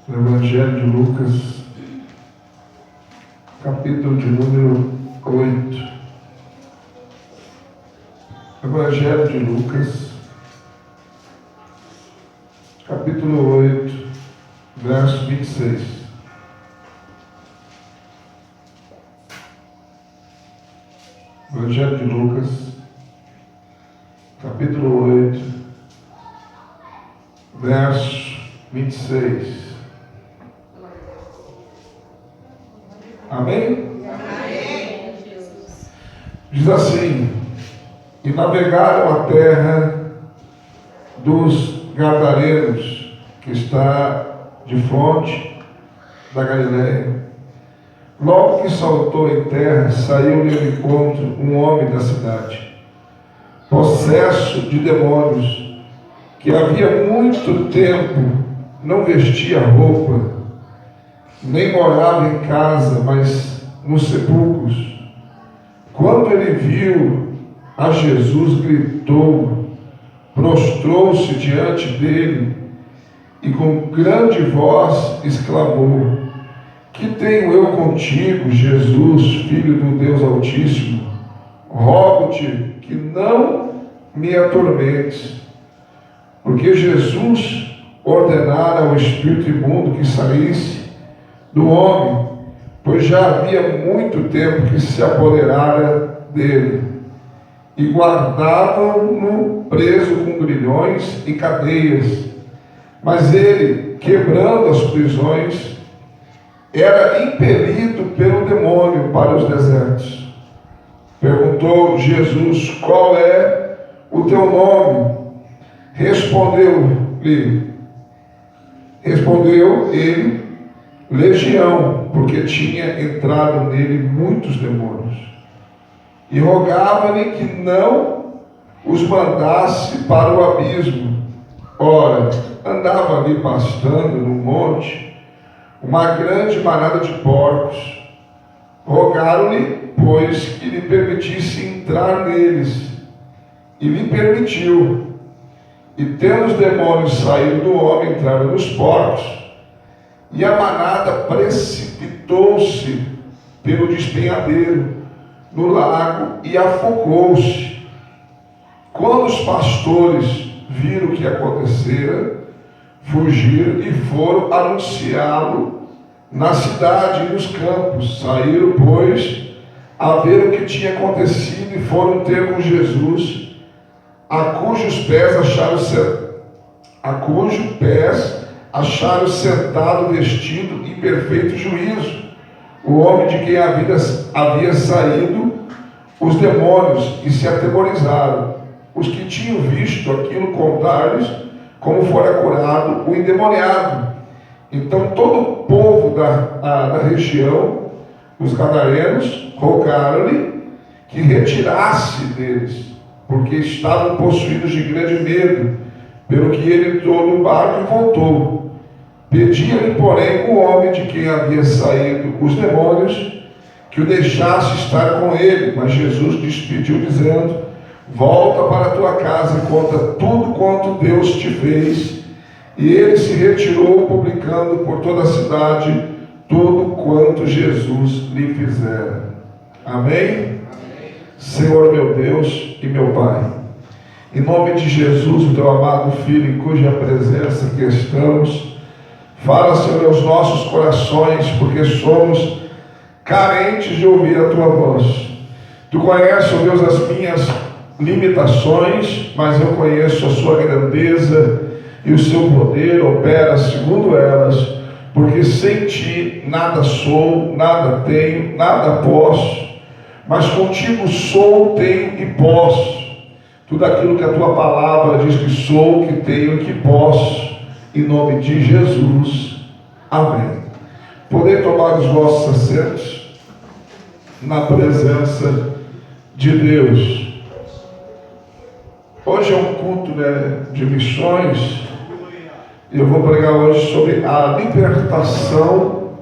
Evangelho de Lucas, capítulo de número 8. Evangelho de Lucas, capítulo 8, verso 26. Evangelho de Lucas, capítulo 8, verso 26. Amém? Amém, Jesus. Diz assim: e navegaram a terra dos Gadarenos, que está de fronte da Galileia. Logo que saltou em terra, saiu-lhe ao encontro um homem da cidade, possesso de demônios, que havia muito tempo não vestia roupa, nem morava em casa, mas nos sepulcros. Quando ele viu a Jesus, gritou, prostrou-se diante dele e com grande voz exclamou: que tenho eu contigo, Jesus, Filho do Deus Altíssimo? Rogo-te que não me atormentes. Porque Jesus ordenara ao espírito imundo que saísse do homem, pois já havia muito tempo que se apoderara dele, e guardavam-no preso com grilhões e cadeias. Mas ele, quebrando as prisões, era impelido pelo demônio para os desertos. Perguntou Jesus: qual é o teu nome? Respondeu ele: Legião, porque tinha entrado nele muitos demônios. E rogava-lhe que não os mandasse para o abismo. Ora, andava ali pastando no monte uma grande manada de porcos. Rogaram-lhe, pois, que lhe permitisse entrar neles. E lhe permitiu. E tendo os demônios saído do homem, entraram nos porcos. E a manada precipitou-se pelo despenhadeiro no lago e afogou-se. Quando os pastores viram o que acontecera, fugiram e foram anunciá-lo na cidade e nos campos. Saíram, pois, a ver o que tinha acontecido e foram ter com Jesus, a cujos pés acharam sentado, vestido em perfeito juízo, o homem de quem havia saído os demônios, e se atemorizaram. Os que tinham visto aquilo contaram-lhes como fora curado o endemoniado. Então todo o povo da região, os gadarenos, rogaram-lhe que retirasse deles, porque estavam possuídos de grande medo, pelo que ele entrou no barco e voltou. Pedia-lhe, porém, o homem de quem havia saído os demônios, que o deixasse estar com ele. Mas Jesus despediu, dizendo: volta para a tua casa e conta tudo quanto Deus te fez. E ele se retirou, publicando por toda a cidade tudo quanto Jesus lhe fizera. Amém? Senhor meu Deus e meu Pai, em nome de Jesus, o teu amado Filho, em cuja presença que estamos, fala, Senhor, aos nossos corações, porque somos carentes de ouvir a tua voz. Tu conheces, ó Deus, as minhas limitações, mas eu conheço a sua grandeza e o seu poder opera segundo elas, porque sem ti nada sou, nada tenho, nada posso. Mas contigo sou, tenho e posso. Tudo aquilo que a tua palavra diz que sou, que tenho e que posso. Em nome de Jesus. Amém. Poder tomar os vossos assentos na presença de Deus. Hoje é um culto, de missões. E eu vou pregar hoje sobre a libertação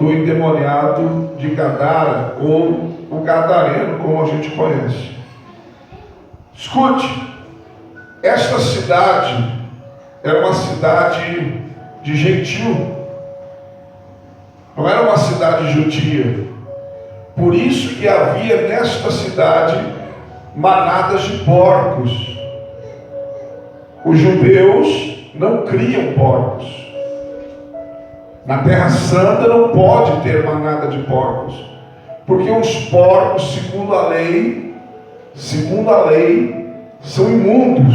do endemoniado de Gadara, ou o gadareno, como a gente conhece. Escute, esta cidade era uma cidade de gentil, cidade judia. Por isso que havia nesta cidade manadas de porcos. Os judeus não criam porcos. Na Terra Santa não pode ter manada de porcos, porque os porcos, segundo a lei, são imundos.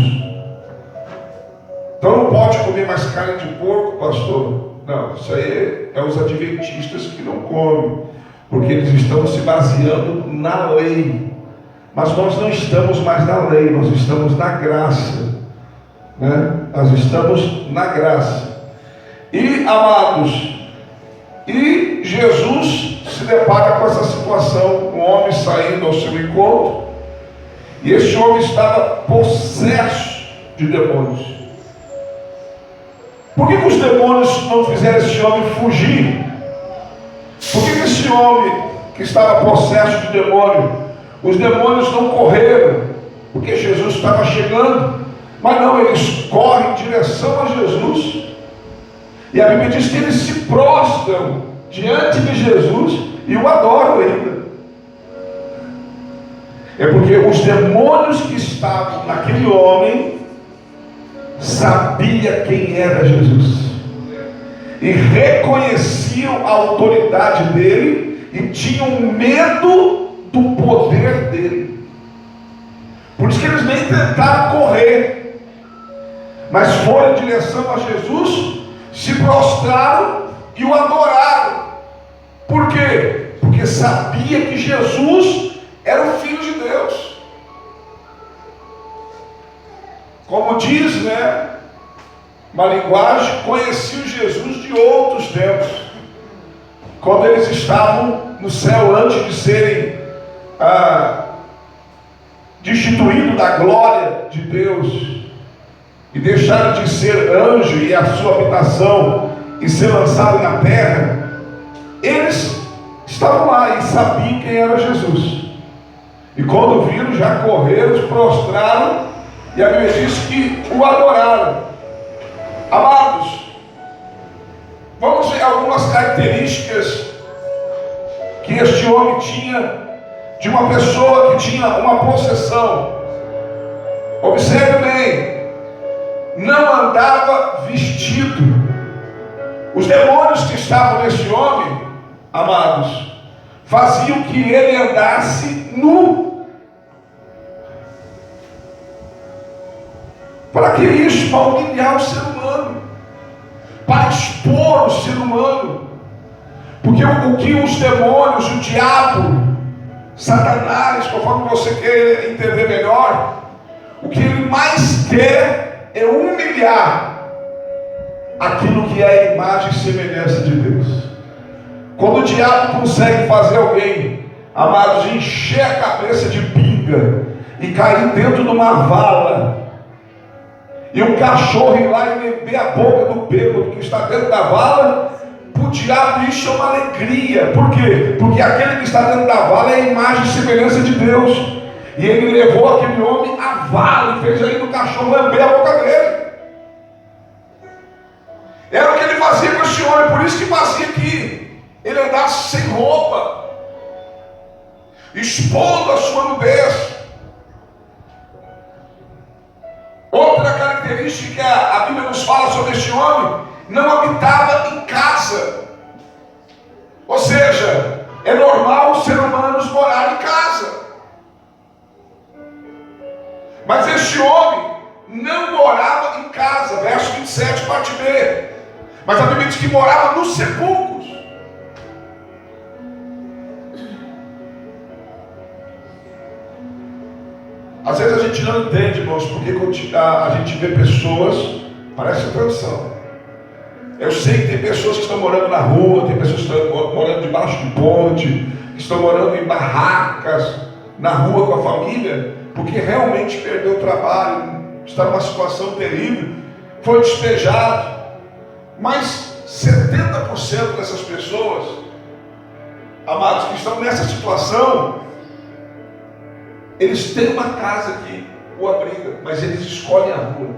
Então não pode comer mais carne de porco, pastor. Não, isso aí é os adventistas que não comem, porque eles estão se baseando na lei. Mas nós não estamos mais na lei, nós estamos na graça, né? Nós estamos na graça. E, amados, e Jesus se depara com essa situação, um homem saindo ao seu encontro, e esse homem estava possesso de demônios. Por que os demônios não fizeram esse homem fugir? Por que esse homem que estava possesso de demônio, os demônios não correram? Porque Jesus estava chegando, mas não, eles correm em direção a Jesus. E a Bíblia diz que eles se prostram diante de Jesus e o adoram ainda. É porque os demônios que estavam naquele homem sabiam quem era Jesus e reconheciam a autoridade dele e tinham medo do poder dele. Por isso que eles nem tentaram correr, mas foram em direção a Jesus, se prostraram e o adoraram. Por quê? Porque sabia que Jesus era o Filho de Deus. Como diz, né, uma linguagem, conheciam Jesus de outros tempos, quando eles estavam no céu antes de serem destituídos da glória de Deus e deixaram de ser anjo e a sua habitação e ser lançado na terra. Eles estavam lá e sabiam quem era Jesus, e quando viram, já correram, se prostraram, e a Bíblia diz que o adoraram. Amados, vamos ver algumas características que este homem tinha, de uma pessoa que tinha uma possessão. Observe bem, não andava vestido. Os demônios que estavam nesse homem, amados, faziam que ele andasse nu. Para que isso? Para humilhar o ser humano, para expor o ser humano. Porque o que os demônios, o diabo, Satanás, conforme você quer entender melhor, o que ele mais quer é humilhar aquilo que é a imagem e semelhança de Deus. Quando o diabo consegue fazer alguém, amados, encher a cabeça de pinga e cair dentro de uma vala, e um cachorro ir lá e lamber a boca do bêbado que está dentro da vala, para o diabo isso é uma alegria. Por quê? Porque aquele que está dentro da vala é a imagem e semelhança de Deus, e ele levou aquele homem à vala e fez aí do cachorro lamber a boca dele. Era o que ele fazia com esse homem. Por isso que fazia que ele andasse sem roupa, expondo a sua nudez. Outra característica que a Bíblia nos fala sobre este homem: não habitava em casa. Ou seja, é normal os seres humanos morarem em casa, mas este homem não morava em casa. Verso 27, parte B. Mas a Bíblia diz que morava nos sepulcros. Às vezes a gente não entende, irmãos, porque a gente vê pessoas, presta atenção. Eu sei que tem pessoas que estão morando na rua, tem pessoas que estão morando debaixo de ponte, que estão morando em barracas, na rua com a família, porque realmente perdeu o trabalho, está numa situação terrível, foi despejado. Mas 70% dessas pessoas, amados, que estão nessa situação, eles têm uma casa que o abriga, mas eles escolhem a rua.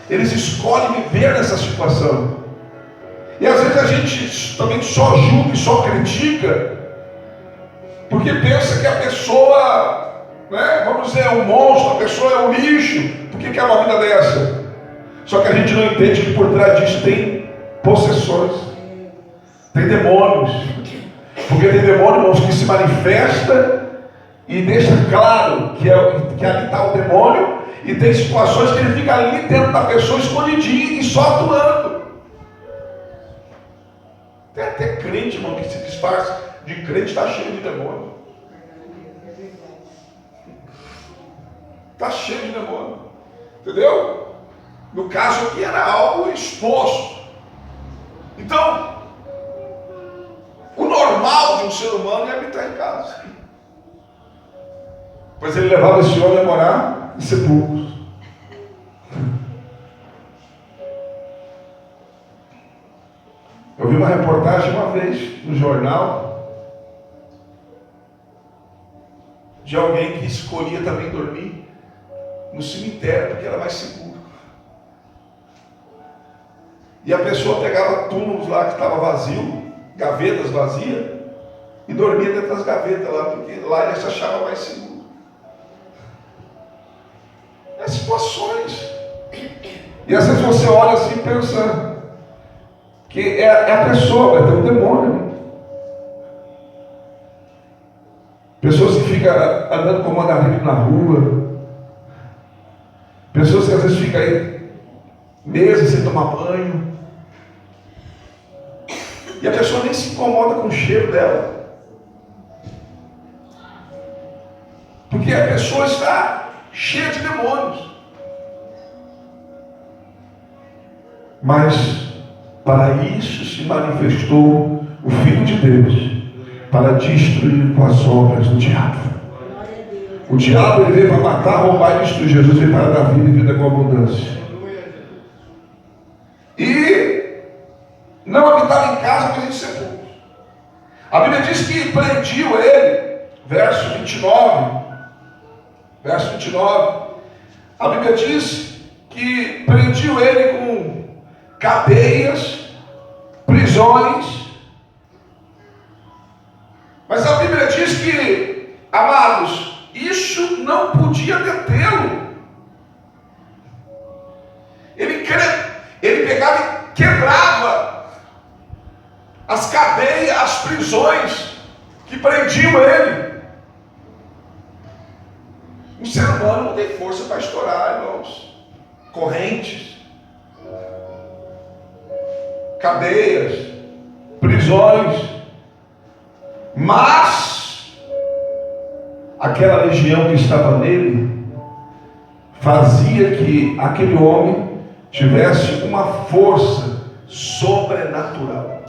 Eles escolhem viver nessa situação. E às vezes a gente também só julga e só critica, porque pensa que a pessoa, né, vamos dizer, é um monstro, a pessoa é um lixo. Por que é uma vida dessa? Só que a gente não entende que por trás disso tem possessões, tem demônios. Porque tem demônio, irmãos, que se manifesta e deixa claro que ali está o demônio, e tem situações que ele fica ali dentro da pessoa escondidinho e só atuando. Tem até crente, irmão, que se disfarça de crente, está cheio de demônio. Está cheio de demônio. Entendeu? No caso aqui era algo exposto. Então, o normal de um ser humano é habitar em casa. Pois ele levava esse homem a morar em sepulcros. Eu vi uma reportagem uma vez no jornal de alguém que escolhia também dormir no cemitério porque era mais seguro. E a pessoa pegava túmulos lá que estava vazio, gavetas vazias, e dormia dentro das gavetas lá, porque lá ele se achava mais seguro. É situações. E às vezes você olha assim e pensa que é a pessoa, vai ter um demônio. Pessoas que ficam andando com o marido na rua. Pessoas que às vezes ficam aí meses sem tomar banho. E a pessoa nem se incomoda com o cheiro dela. Porque a pessoa está cheia de demônios. Mas para isso se manifestou o Filho de Deus, para destruir com as obras do diabo. O diabo ele veio para matar, roubar e destruir. Jesus veio para dar vida e vida com abundância. E não habitava em casa, mas em sepulcros. A Bíblia diz que prendiu ele, verso 29. Verso 29. A Bíblia diz que prendiu ele com cadeias, prisões. Mas a Bíblia diz que, amados, isso não podia detê-lo. Ele pegava e quebrava as cadeias, as prisões que prendiam ele. O ser humano não tem força para estourar, irmãos. Correntes, cadeias, prisões. Mas aquela legião que estava nele fazia que aquele homem tivesse uma força sobrenatural.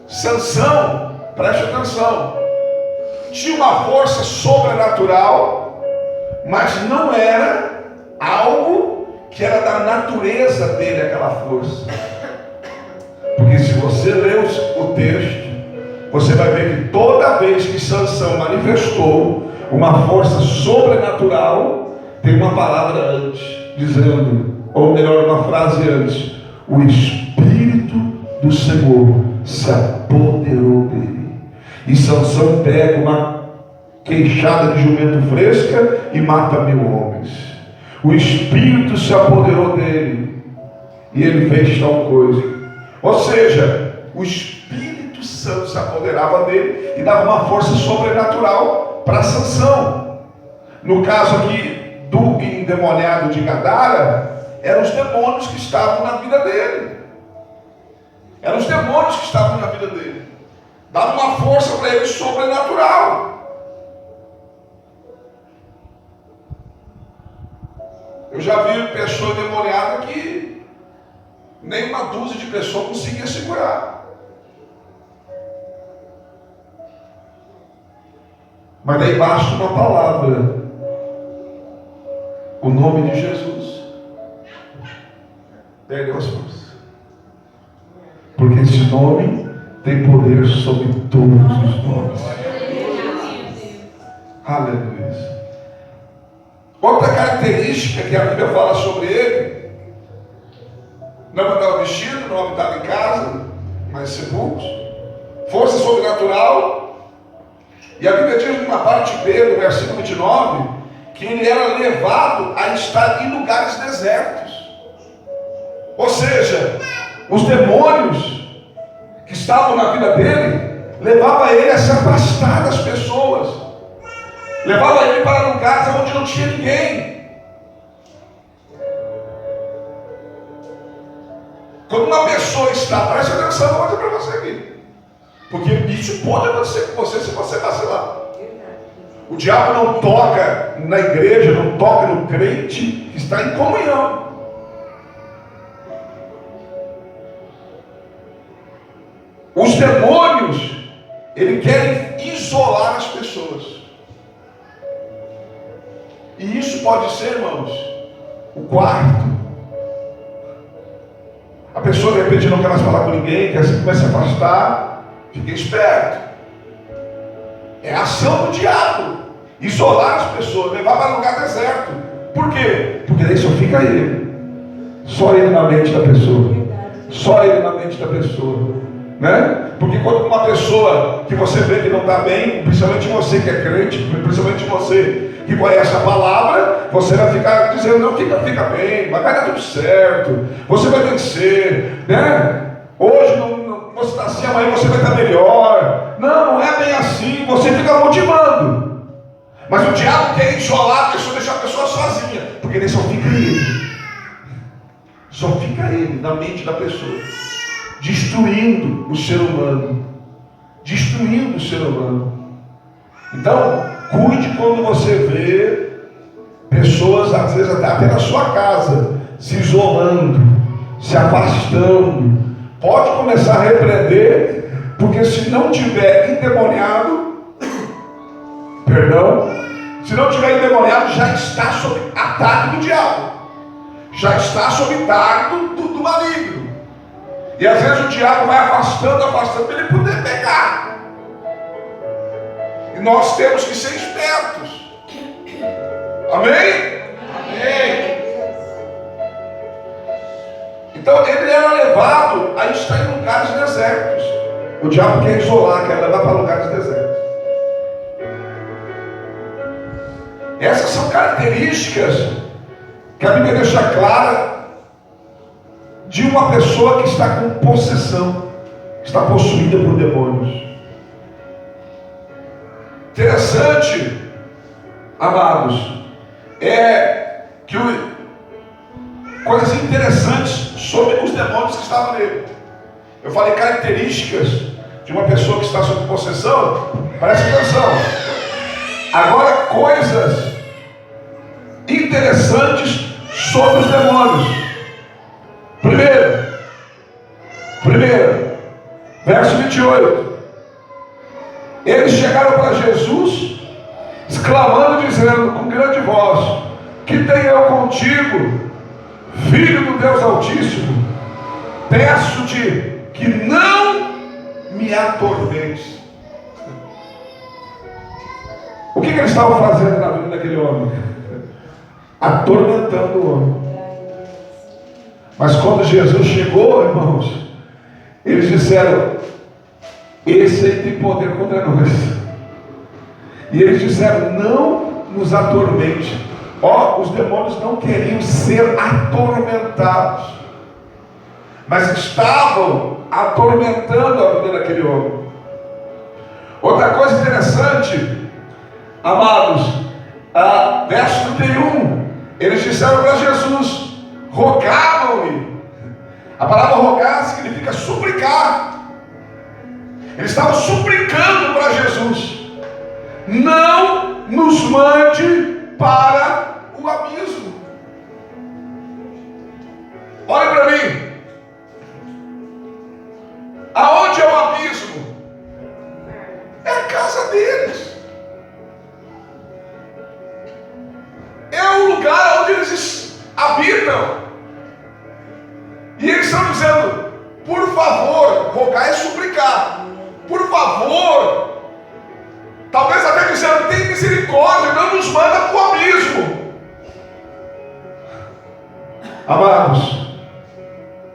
Sansão, preste atenção, tinha uma força sobrenatural, mas não era algo que era da natureza dele, aquela força. Porque se você ler o texto, você vai ver que toda vez que Sansão manifestou uma força sobrenatural, tem uma palavra antes, dizendo, ou melhor, uma frase antes: o Espírito do Senhor se apoderou dele. E Sansão pega uma queixada de jumento fresca e mata 1000 homens. O Espírito se apoderou dele e ele fez tal coisa. Ou seja, o Espírito Santo se apoderava dele e dava uma força sobrenatural para Sansão. No caso aqui do endemoniado de Gadara, eram os demônios que estavam na vida dele. Eram os demônios que estavam na vida dele. Dava uma força para ele sobrenatural. Eu já vi pessoa endemoniada que nem uma dúzia de pessoas conseguia segurar. Mas daí basta uma palavra, o nome de Jesus. Perdeu as forças. Porque esse nome tem poder sobre todos os nomes. Aleluia. Outra característica que a Bíblia fala sobre ele, não andava vestido, não habitava em casa, mas sepulcros. Força sobrenatural. E a Bíblia diz na parte B, no versículo 29, que ele era levado a estar em lugares desertos. Ou seja, os demônios que estavam na vida dele levavam ele a se afastar das pessoas, levava ele para lugares onde não tinha ninguém. Quando uma pessoa está, preste atenção, eu vou dizer para você aqui, porque isso pode acontecer com você se você vacilar. O diabo não toca na igreja, não toca no crente que está em comunhão. Os demônios, eles querem isolar as pessoas. E isso pode ser, irmãos, o quarto. A pessoa de repente não quer mais falar com ninguém, quer se afastar. Fique esperto. É a ação do diabo. Isolar as pessoas, levar para um lugar deserto. Por quê? Porque daí só fica ele. Só ele na mente da pessoa. Só ele na mente da pessoa. Né? Porque quando uma pessoa que você vê que não está bem, principalmente você que é crente, principalmente você que conhece a palavra, você vai ficar dizendo, não, fica bem, vai dar tudo certo, você vai vencer, né? Hoje você está assim, amanhã você vai estar melhor. Não é bem assim, você fica motivando. Mas o diabo quer isolar a pessoa, deixar a pessoa sozinha, porque daí só fica ele. Só fica ele na mente da pessoa, destruindo o ser humano. Destruindo o ser humano. Então, cuide quando você vê pessoas, às vezes até na sua casa, se isolando, se afastando. Pode começar a repreender, porque se não tiver endemoniado, se não tiver endemoniado, já está sob ataque do diabo, já está sob ataque do maligno. E às vezes o diabo vai afastando para ele poder pegar. E nós temos que ser espertos. Amém? Amém. Então ele era levado a estar em lugares desertos. O diabo quer isolar, quer levar para lugares desertos. Essas são características que a Bíblia deixa clara de uma pessoa que está com possessão, está possuída por demônios. Interessante, amados, é que coisas interessantes sobre os demônios que estavam nele. Eu falei características de uma pessoa que está sob possessão. Preste atenção. Agora, coisas interessantes sobre os demônios. Primeiro, verso 28. Eles chegaram para Jesus, exclamando, dizendo com grande voz: que tenho eu contigo, Filho do Deus Altíssimo? Peço-te que não me atormentes. O que eles estavam fazendo na vida daquele homem? Atormentando o homem. Mas quando Jesus chegou, irmãos, eles disseram: esse aí tem poder contra nós. E eles disseram: não nos atormente. Os demônios não queriam ser atormentados, mas estavam atormentando a vida daquele homem. Outra coisa interessante, amados, verso 31, eles disseram para Jesus, rogavam-lhe. A palavra rogar significa suplicar. Eles estavam suplicando para Jesus: não nos mande para o abismo. Olha para mim. Aonde é o abismo? É a casa deles. É o lugar onde eles habitam. E eles estão dizendo: por favor, rogar é suplicar. Por favor, talvez até dizendo: tem misericórdia, não nos manda para o abismo. Amados,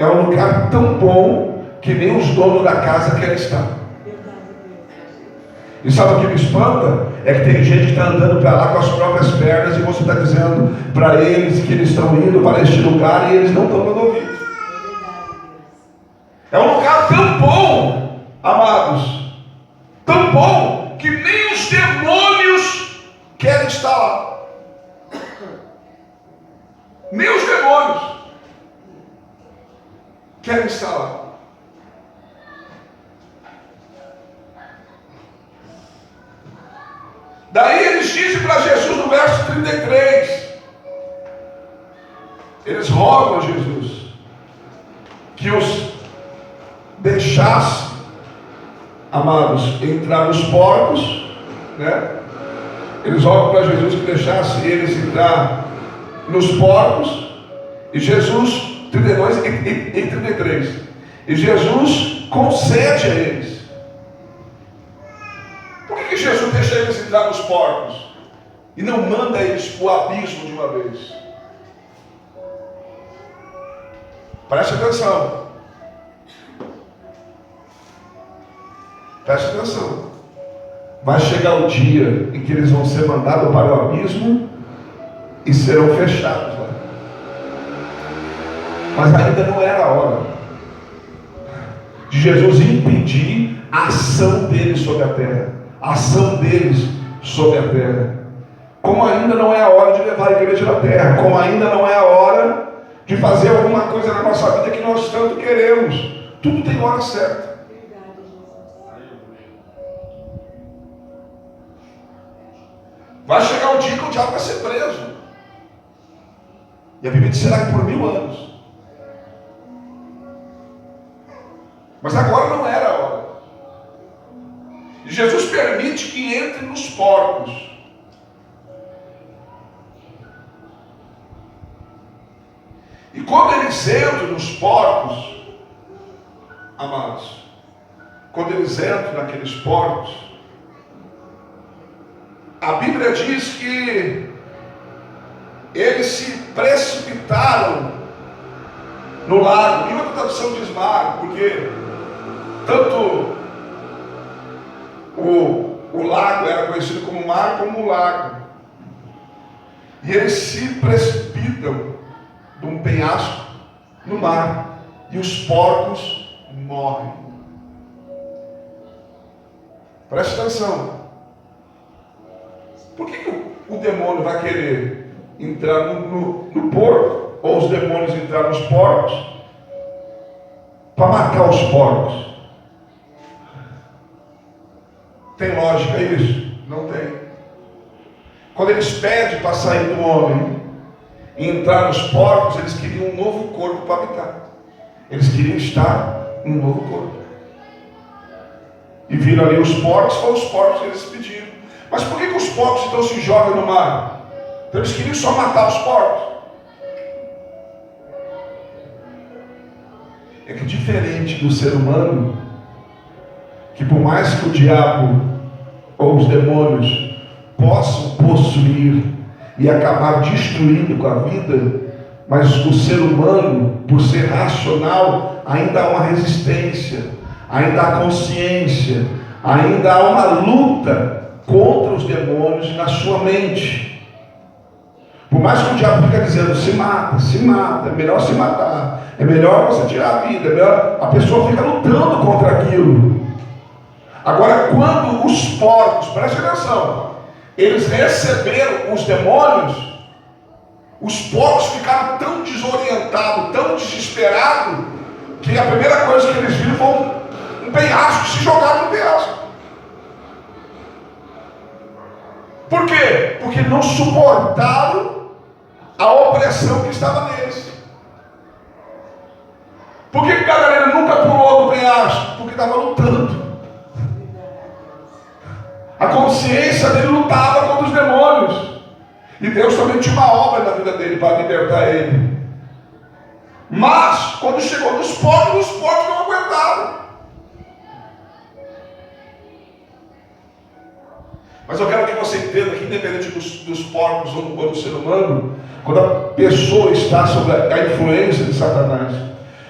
é um lugar tão bom que nem os donos da casa querem estar. E sabe o que me espanta? É que tem gente que está andando para lá com as próprias pernas e você está dizendo para eles que eles estão indo para este lugar e eles não estão dando ouvido. É um lugar tão bom, amados, tão bom, que nem os demônios querem estar lá. Nem os demônios querem estar lá. Daí eles dizem para Jesus no verso 33, eles rogam a Jesus que os deixasse, amados, entrar nos porcos, né? Eles rogam para Jesus que deixasse eles entrar nos porcos, e Jesus, 32 e 33, e Jesus concede a eles. Por que Jesus deixa eles entrar nos porcos e não manda eles para o abismo de uma vez? Preste atenção. Preste atenção. Vai chegar o dia em que eles vão ser mandados para o abismo e serão fechados lá. Mas ainda não era a hora de Jesus impedir a ação deles sobre a terra. A ação deles sobre a terra. Como ainda não é a hora de levar a igreja à terra. Como ainda não é a hora de fazer alguma coisa na nossa vida que nós tanto queremos. Tudo tem hora certa. Vai chegar o dia que o diabo vai ser preso. E a Bíblia diz: será que por 1000 anos? Mas agora não era a hora. E Jesus permite que entre nos porcos. E quando eles entram nos porcos, amados, quando eles entram naqueles porcos, a Bíblia diz que eles se precipitaram no lago. E outra tradução diz mar, porque tanto o lago era conhecido como mar, como o lago. E eles se precipitam de um penhasco no mar, e os porcos morrem. Preste atenção. Por que o demônio vai querer entrar no porco, ou os demônios entrar nos porcos, para matar os porcos? Tem lógica isso? Não tem. Quando eles pedem para sair do homem e entrar nos porcos, eles queriam um novo corpo para habitar. Eles queriam estar em um novo corpo. E viram ali os porcos, foram os porcos que eles pediram. Mas por que os porcos então se jogam no mar? Então eles queriam só matar os porcos. É que diferente do ser humano, que por mais que o diabo ou os demônios possam possuir e acabar destruindo com a vida, mas o ser humano, por ser racional, ainda há uma resistência, ainda há consciência, ainda há uma luta contra os demônios na sua mente. Por mais que o diabo fique dizendo: se mata, é melhor se matar, é melhor você tirar a vida, é melhor, a pessoa fica lutando contra aquilo. Agora, quando os porcos, preste atenção, eles receberam os demônios, os porcos ficaram tão desorientados, tão desesperados, que a primeira coisa que eles viram foi um penhasco, se jogaram no penhasco. Por quê? Porque não suportaram a opressão que estava neles. Por que a galera nunca pulou do penhasco? Porque estava lutando. A consciência dele lutava contra os demônios. E Deus também tinha uma obra na vida dele para libertar ele. Mas, quando chegou nos porcos, os porcos não aguentaram. Mas eu quero que você entenda que, independente dos porcos ou do ser humano, quando a pessoa está sob a influência de Satanás,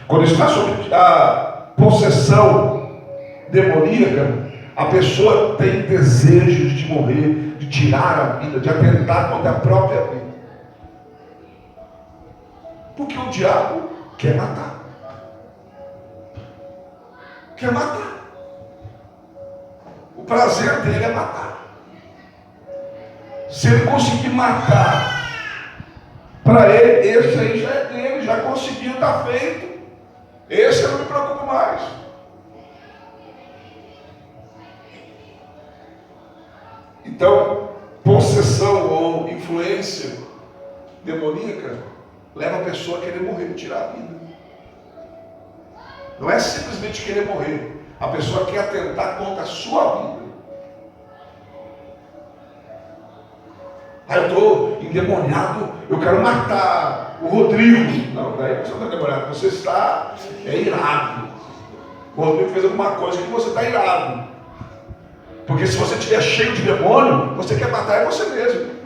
Quando está sob a possessão demoníaca, a pessoa tem desejos de morrer, de tirar a vida, de atentar contra a própria vida. Porque o diabo quer matar. Quer matar. O prazer dele é matar. Se ele conseguir matar, para ele, esse aí já é dele, já conseguiu, está feito. Esse eu não me preocupo mais. Então, possessão ou influência demoníaca leva a pessoa a querer morrer, tirar a vida. Não é simplesmente querer morrer. A pessoa quer atentar contra a sua vida. Eu estou endemoniado, eu quero matar o Rodrigo. Não, daí você não está endemoniado, você está irado. O Rodrigo fez alguma coisa que você está irado. Porque se você estiver cheio de demônio, você quer matar é você mesmo.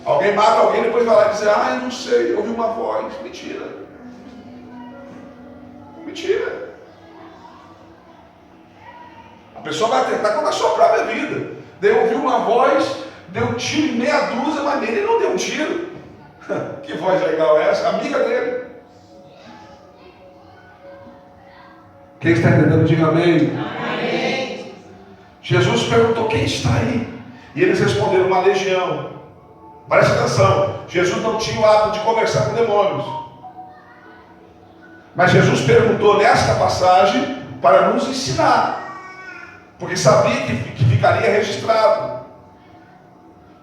Alguém mata alguém e depois vai lá e diz: eu não sei, ouvi uma voz. Mentira. Mentira. A pessoa vai tentar contra a sua própria vida. Daí ouviu uma voz, deu um tiro em meia dúzia, mas nele não deu um tiro. Que voz legal é essa? Amiga dele. Quem está entendendo, diga amém. Amém. Jesus perguntou: quem está aí? E eles responderam: uma legião. Presta atenção, Jesus não tinha o hábito de conversar com demônios. Mas Jesus perguntou nesta passagem para nos ensinar. Porque sabia que ficaria registrado.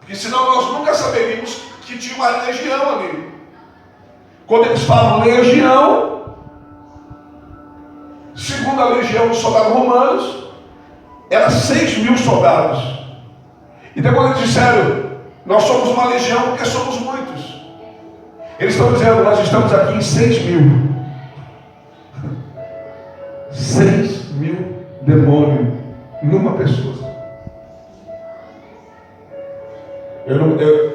Porque senão nós nunca saberíamos que tinha uma legião ali. Quando eles falam legião, segundo a legião dos soldados romanos, era 6.000 soldados. Então quando eles disseram: nós somos uma legião porque somos muitos, eles estão dizendo: nós estamos aqui em 6.000. 6.000 demônios numa pessoa.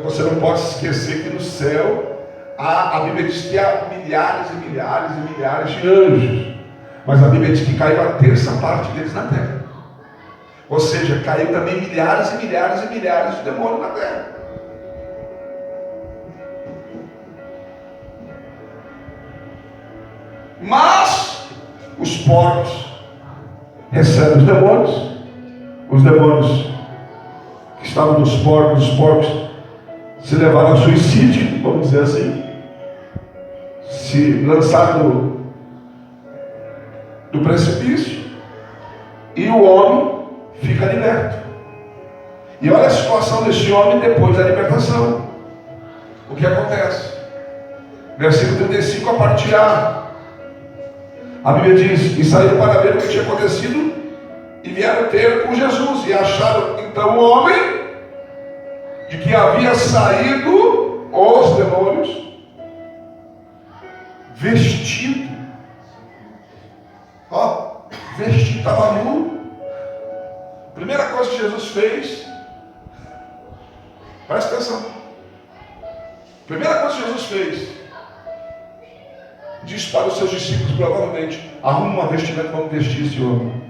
Você não pode esquecer que no céu a Bíblia diz que há milhares e milhares e milhares de anjos, mas a Bíblia diz que caiu a terça parte deles na terra. Ou seja, caiu também milhares e milhares e milhares de demônios na terra. Mas os porcos recebem os demônios que estavam nos porcos, os porcos se levaram ao suicídio, vamos dizer assim, se lançaram do precipício, e o homem fica liberto. E olha a situação desse homem depois da libertação. O que acontece? Versículo 35 a partir A. A Bíblia diz: e saíram para ver o que tinha acontecido, e vieram ter com Jesus, e acharam então o homem de que havia saído os demônios, vestido, vestido, estava nu. Primeira coisa que Jesus fez, presta atenção, primeira coisa que Jesus fez, disse para os seus discípulos, provavelmente: arruma uma vestimenta, vamos vestir esse homem.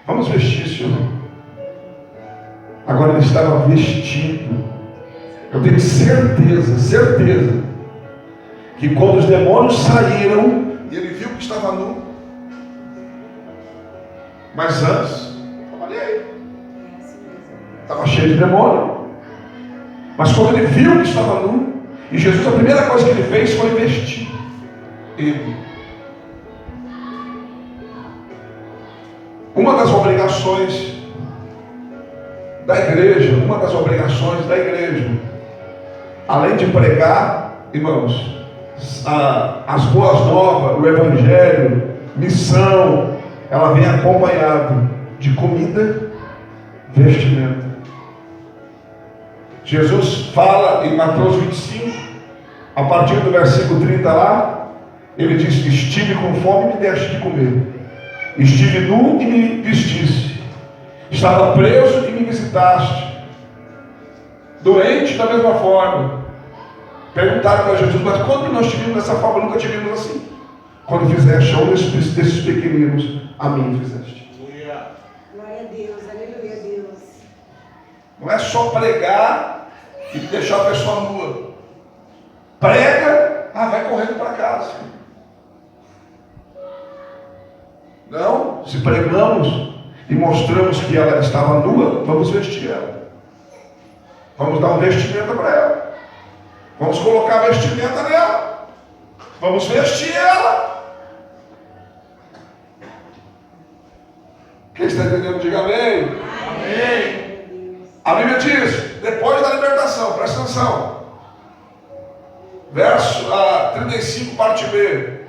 Vamos vestir esse homem. Agora ele estava vestido. Eu tenho certeza, que quando os demônios saíram, e ele viu que estava nu, mas antes, olha aí, estava cheio de demônio. Mas quando ele viu que estava nu, e Jesus, a primeira coisa que ele fez foi vestir ele. Uma das obrigações da igreja, além de pregar, irmãos, as boas novas, o evangelho, missão, ela vem acompanhada de comida, vestimenta. Jesus fala em Mateus 25, a partir do versículo 30 lá, ele diz: estive com fome e me deste de comer, estive nu e me vestiste, estava preso e me visitaste. Doente da mesma forma. Perguntaram para Jesus, mas quando nós te vimos dessa forma, nunca te vimos assim. Quando fizeste a um desses pequeninos, a mim fizeste. Glória a Deus, aleluia a Deus. Não é só pregar e deixar a pessoa nua. Prega, vai correndo para casa. Não, se pregamos e mostramos que ela estava nua, vamos vestir ela. Vamos dar um vestimenta para ela. Vamos colocar vestimenta nela. Vamos vestir ela. Quem está entendendo, diga amém. Amém. A Bíblia diz, depois da libertação, presta atenção. Verso 35, parte B.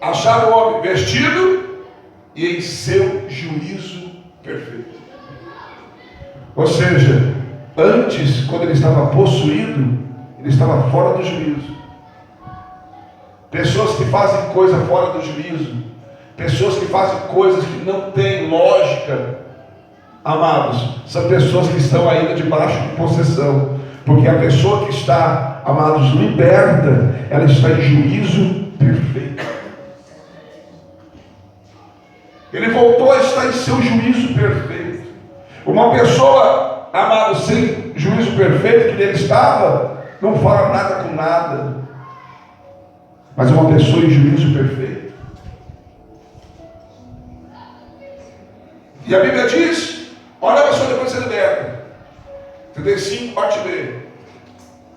Acharam o homem vestido e em seu juízo perfeito. Ou seja, antes, quando ele estava possuído, ele estava fora do juízo. Pessoas que fazem coisa fora do juízo, pessoas que fazem coisas que não têm lógica, amados, são pessoas que estão ainda debaixo de possessão. Porque a pessoa que está, amados, liberta, ela está em juízo perfeito. Ele voltou a estar em seu juízo perfeito. Uma pessoa, amado, sem juízo perfeito que nele estava, não fala nada com nada. Mas uma pessoa em juízo perfeito. E a Bíblia diz, olha a pessoa depois de ser liberta. 35, parte B.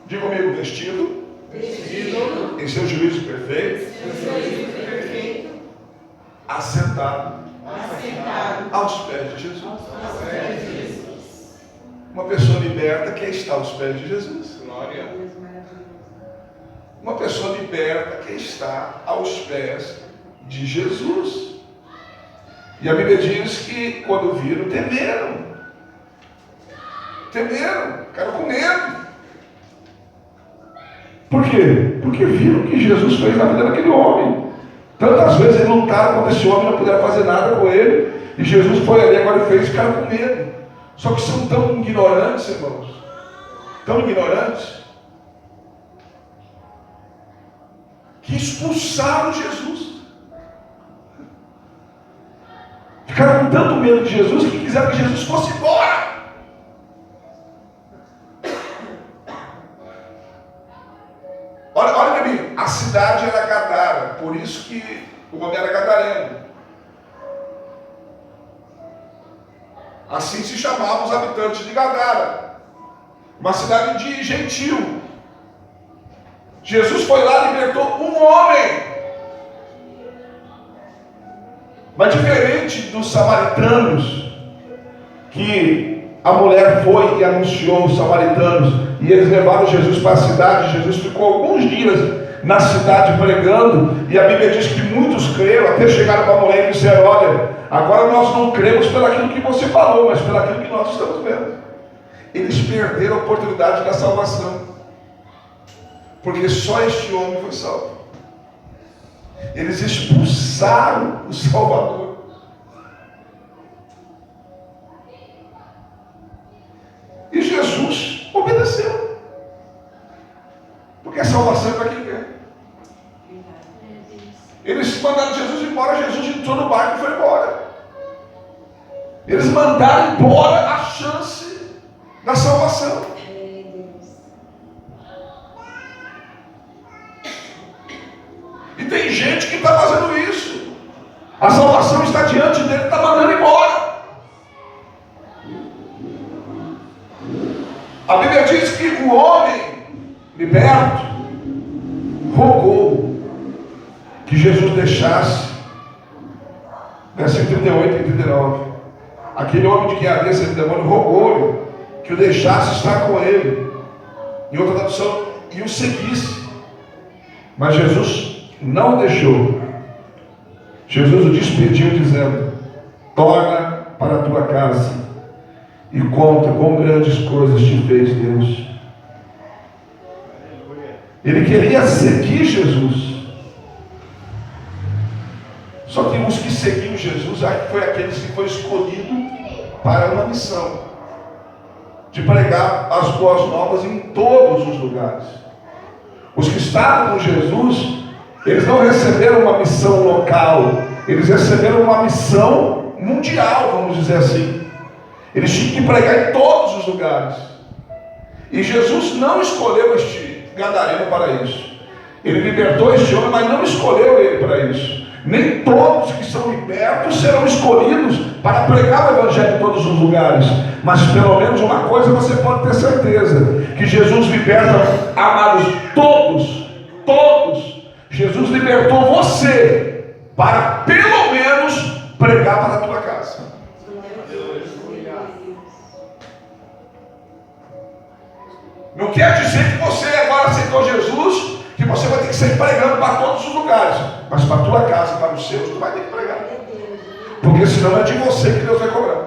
Diga comigo, vestido em seu juízo perfeito, assentado aos pés de Jesus. Uma pessoa liberta quer estar aos pés de Jesus. Glória. Uma pessoa liberta quer estar aos pés de Jesus. E a Bíblia diz que quando viram, temeram. Ficaram com medo. Por quê? Porque viram o que Jesus fez na vida daquele homem. Tantas vezes eles lutaram contra esse homem, não puderam fazer nada com ele. E Jesus foi ali, agora fez, ficaram com medo. Só que são tão ignorantes, irmãos. Tão ignorantes. Que expulsaram Jesus. Ficaram com tanto medo de Jesus que quiseram que Jesus fosse embora. Olha para mim, a cidade era Gadara, por isso que o nome era Gadareno. Assim se chamavam os habitantes de Gadara, uma cidade de gentil. Jesus foi lá e libertou um homem. Mas diferente dos samaritanos, que a mulher foi e anunciou os samaritanos, e eles levaram Jesus para a cidade. Jesus ficou alguns dias na cidade pregando, e a Bíblia diz que muitos creram, até chegaram para a mulher e disseram: olha, agora nós não cremos pelaquilo que você falou, mas pelaquilo que nós estamos vendo. Eles perderam a oportunidade da salvação, porque só este homem foi salvo. Eles expulsaram o Salvador. E Jesus obedeceu. Porque a salvação é para quem quer. Eles mandaram Jesus embora, Jesus entrou no barco e foi embora. Eles mandaram embora a chance da salvação. E tem gente que está fazendo isso. A salvação está diante dele, está mandando embora. A Bíblia diz que o homem liberto rogou que Jesus deixasse, versículo 38 e 39. Aquele homem de quem havia sido demônio rogou-lhe que o deixasse estar com ele. Em outra tradução, e o seguisse. Mas Jesus não deixou. Jesus o despediu dizendo: torna para a tua casa e conta quão grandes coisas te fez Deus. Ele queria seguir Jesus. Só que os que seguiam Jesus foi aqueles que foi escolhido para uma missão. de pregar as boas novas em todos os lugares. Os que estavam com Jesus, eles não receberam uma missão local, eles receberam uma missão mundial, vamos dizer assim. Eles tinham que pregar em todos os lugares. E Jesus não escolheu este gadareno para isso. Ele libertou este homem, mas não escolheu ele para isso. Nem todos que são libertos serão escolhidos para pregar o Evangelho em todos os lugares. Mas pelo menos uma coisa você pode ter certeza: que Jesus liberta, amados, todos. Jesus libertou você para pelo menos pregar para a tua casa. Não quer dizer que você agora aceitou Jesus, que você vai ter que sair pregando para todos os lugares. Mas para a tua casa, para os seus, tu vai ter que pregar. Porque senão é de você que Deus vai cobrar.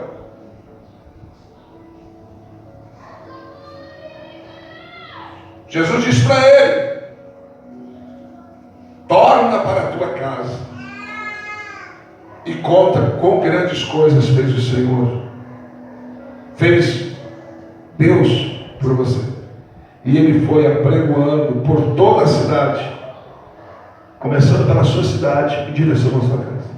Jesus disse para ele: torna para a tua casa e conta quão grandes coisas fez o Senhor. Fez Deus por você. E ele foi apregoando por toda a cidade, começando pela sua cidade, em direção à sua casa.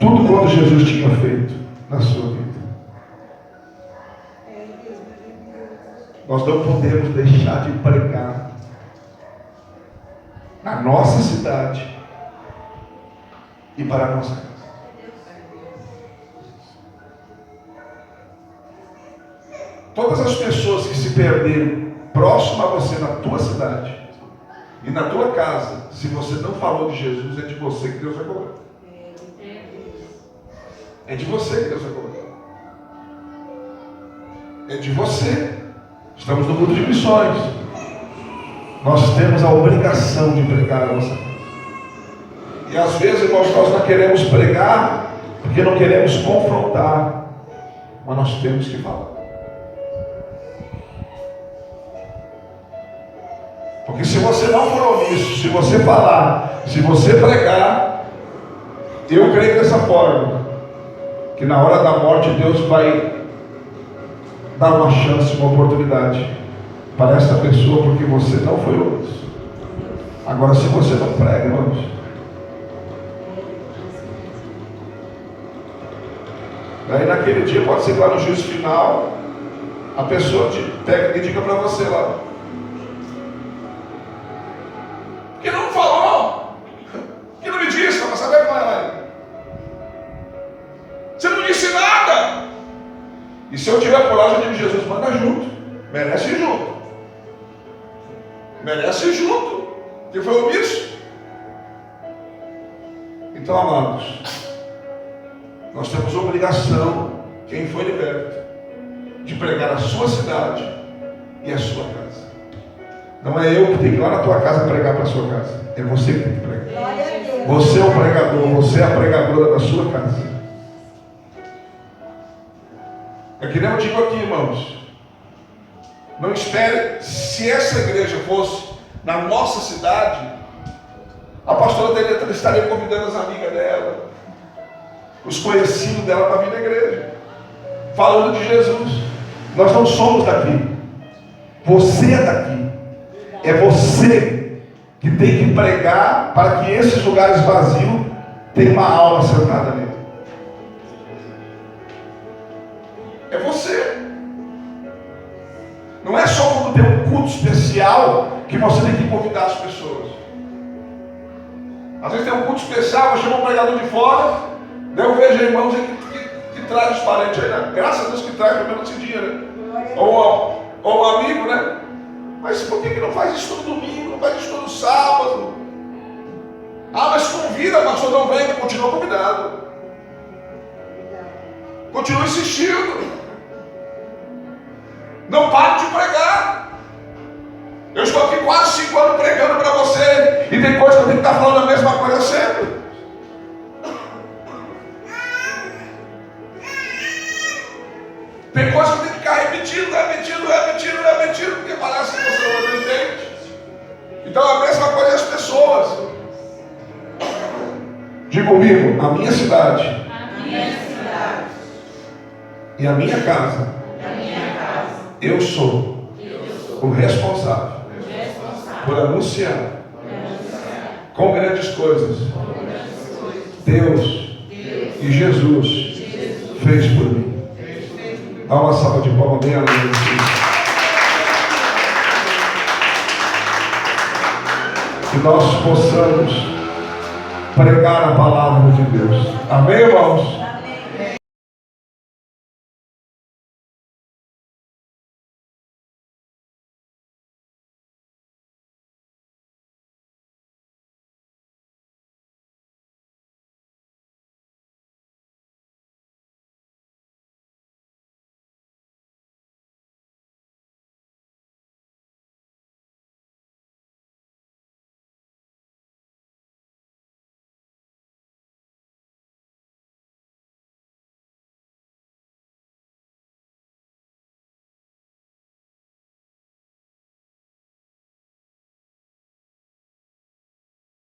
Tudo quanto Jesus tinha feito na sua vida. Nós não podemos deixar de pregar na nossa cidade e para a nossa casa. Todas as pessoas que se perderam próximo a você na tua cidade e na tua casa, se você não falou de Jesus, é de você que Deus vai cobrar. É de você que Deus vai cobrar. É de você. Estamos no grupo de missões. Nós temos a obrigação de pregar a nossa casa. E às vezes, irmãos, nós não queremos pregar porque não queremos confrontar, mas nós temos que falar. Porque se você não for omisso, se você falar, se você pregar, eu creio dessa forma, que na hora da morte Deus vai dar uma chance, uma oportunidade para esta pessoa, porque você não foi omisso. Agora, se você não prega, irmãos, daí naquele dia pode ser lá no juízo final, a pessoa te pega e diga para você lá: que não falou, que não me disse, para saber como é. Você não me disse nada. E se eu tiver por lá, eu digo: Jesus, manda junto, merece ir junto, merece ir junto, que foi omisso. Então, amados, nós temos a obrigação, quem foi liberto, de pregar a sua cidade e a sua casa. Não é eu que tenho que ir lá na tua casa pregar para a sua casa. É você que tem que pregar. Você é o pregador, você é a pregadora da sua casa. É que nem eu digo aqui, irmãos. Não espere, se essa igreja fosse na nossa cidade, a pastora estaria convidando as amigas dela, os conhecidos dela para vir na igreja, falando de Jesus. Nós não somos daqui. Você é daqui. É você que tem que pregar para que esses lugares vazios tenham uma alma sentada nele. É você. Não é só quando tem um culto especial que você tem que convidar as pessoas. Às vezes tem um culto especial, eu chamo um pregador de fora, daí eu vejo irmãos que traz os parentes aí, né? Graças a Deus que traz pelo menos esse dia, né? Ou um amigo, né? Mas por que não faz isso todo domingo, não faz isso todo sábado? Ah, mas convida, pastor, não vem, continua convidado. Continua insistindo. Não pare de pregar. Eu estou aqui quase 5 anos pregando para você, e tem coisa que eu tenho que estar falando a mesma coisa sempre. Tem coisa que eu tenho que ficar repetindo, porque parece que você não entende. Então a mesma coisa as pessoas. Diga comigo: a minha cidade, e a minha casa Eu sou o responsável por anunciar com grandes coisas Deus e Jesus fez por mim. Dá uma salva de palmas bem alegre. Que nós possamos pregar a palavra de Deus. Amém, irmãos?